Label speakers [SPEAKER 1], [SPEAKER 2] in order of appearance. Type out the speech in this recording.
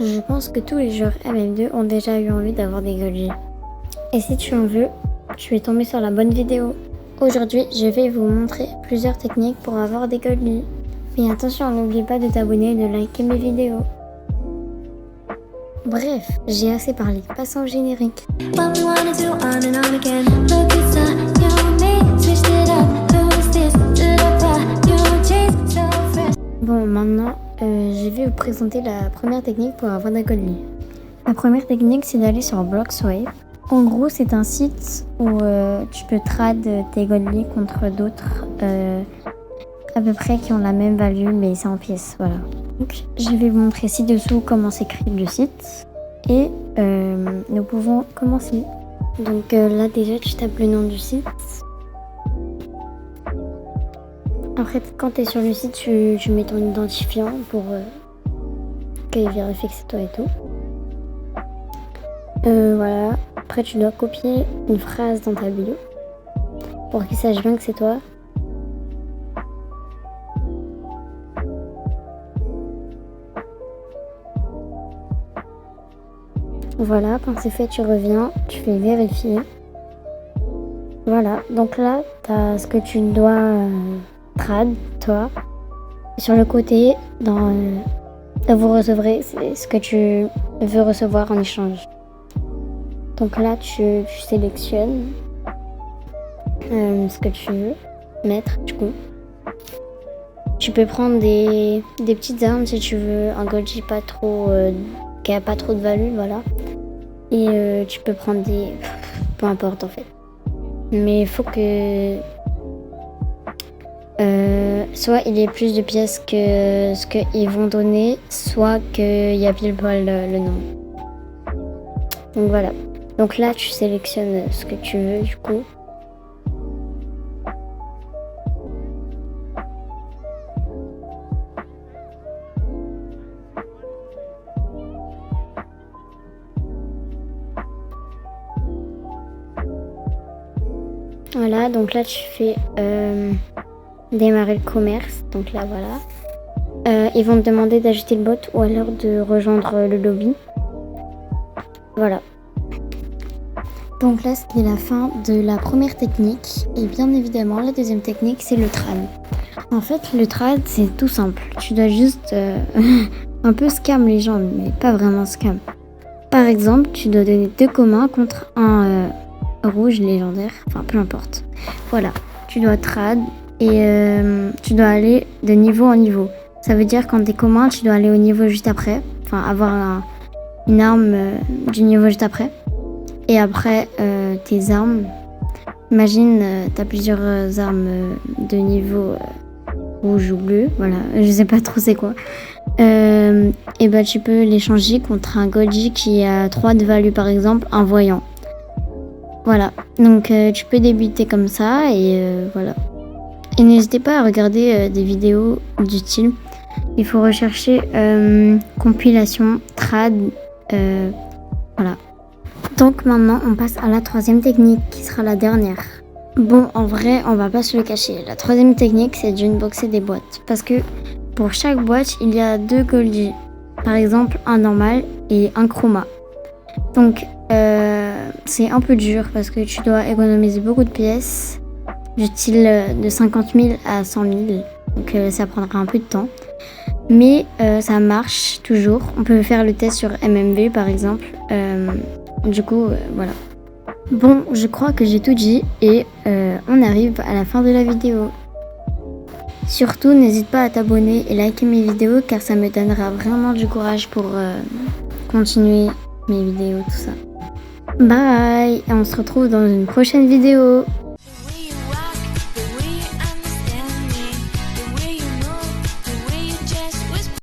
[SPEAKER 1] Je pense que tous les joueurs MM2 ont déjà eu envie d'avoir des goldis. Et si tu en veux, tu es tombé sur la bonne vidéo. Aujourd'hui, je vais vous montrer plusieurs techniques pour avoir des goldis. Mais attention, n'oublie pas de t'abonner et de liker mes vidéos. Bref, j'ai assez parlé, passons au générique. Bon, maintenant, je vais vous présenter la première technique pour avoir des goldis. La première technique, c'est d'aller sur Bloxwave. En gros, c'est un site où tu peux trade tes goldis contre d'autres à peu près qui ont la même value, mais c'est en pièces, voilà. Donc, je vais vous montrer ci-dessous comment s'écrit le site et nous pouvons commencer. Donc là, déjà, tu tapes le nom du site. Après, quand tu es sur le site, tu mets ton identifiant pour qu'il vérifie que c'est toi et tout. Voilà. Après, tu dois copier une phrase dans ta bio pour qu'il sache bien que c'est toi. Voilà, quand c'est fait, tu reviens, tu fais vérifier. Voilà, donc là, tu as ce que tu dois trad, toi. Sur le côté, vous recevrez, c'est ce que tu veux recevoir en échange. Donc là, tu sélectionnes ce que tu veux mettre, du coup. Tu peux prendre des petites armes si tu veux, un goldie pas trop, qui a pas trop de value, voilà. Et tu peux prendre des... peu importe en fait. Mais il faut que... soit il y ait plus de pièces que ce qu'ils vont donner, soit qu'il y a pile poil le nombre. Donc voilà. Donc là, tu sélectionnes ce que tu veux du coup. Voilà, donc là tu fais démarrer le commerce, donc là voilà. Ils vont te demander d'ajouter le bot ou alors de rejoindre le lobby. Voilà. Donc là c'était la fin de la première technique et bien évidemment la deuxième technique c'est le trad. En fait le trad c'est tout simple, tu dois juste un peu scam les gens mais pas vraiment scam. Par exemple tu dois donner 2 communs contre un rouge légendaire, enfin peu importe. Voilà, tu dois trad et tu dois aller de niveau en niveau. Ça veut dire quand t'es commun, tu dois aller au niveau juste après, enfin avoir une arme du niveau juste après. Et après tes armes, imagine t'as plusieurs armes de niveau rouge ou bleu, voilà, je sais pas trop c'est quoi. Et bah tu peux les changer contre un goldie qui a 3 de value par exemple, un voyant. Voilà, donc tu peux débuter comme ça et voilà. Et n'hésitez pas à regarder des vidéos du style. Il faut rechercher compilation, trad, voilà. Donc maintenant on passe à la troisième technique qui sera la dernière. Bon, en vrai, on va pas se le cacher. La troisième technique c'est d'unboxer des boîtes. Parce que pour chaque boîte, il y a 2 goldies. Par exemple, un normal et un chroma. Donc c'est un peu dur parce que tu dois économiser beaucoup de pièces, du style de 50 000 à 100 000, donc ça prendra un peu de temps. Mais ça marche toujours, on peut faire le test sur MMV par exemple, du coup voilà. Bon, je crois que j'ai tout dit et on arrive à la fin de la vidéo. Surtout, n'hésite pas à t'abonner et liker mes vidéos car ça me donnera vraiment du courage pour continuer mes vidéos, tout ça. Bye, et on se retrouve dans une prochaine vidéo.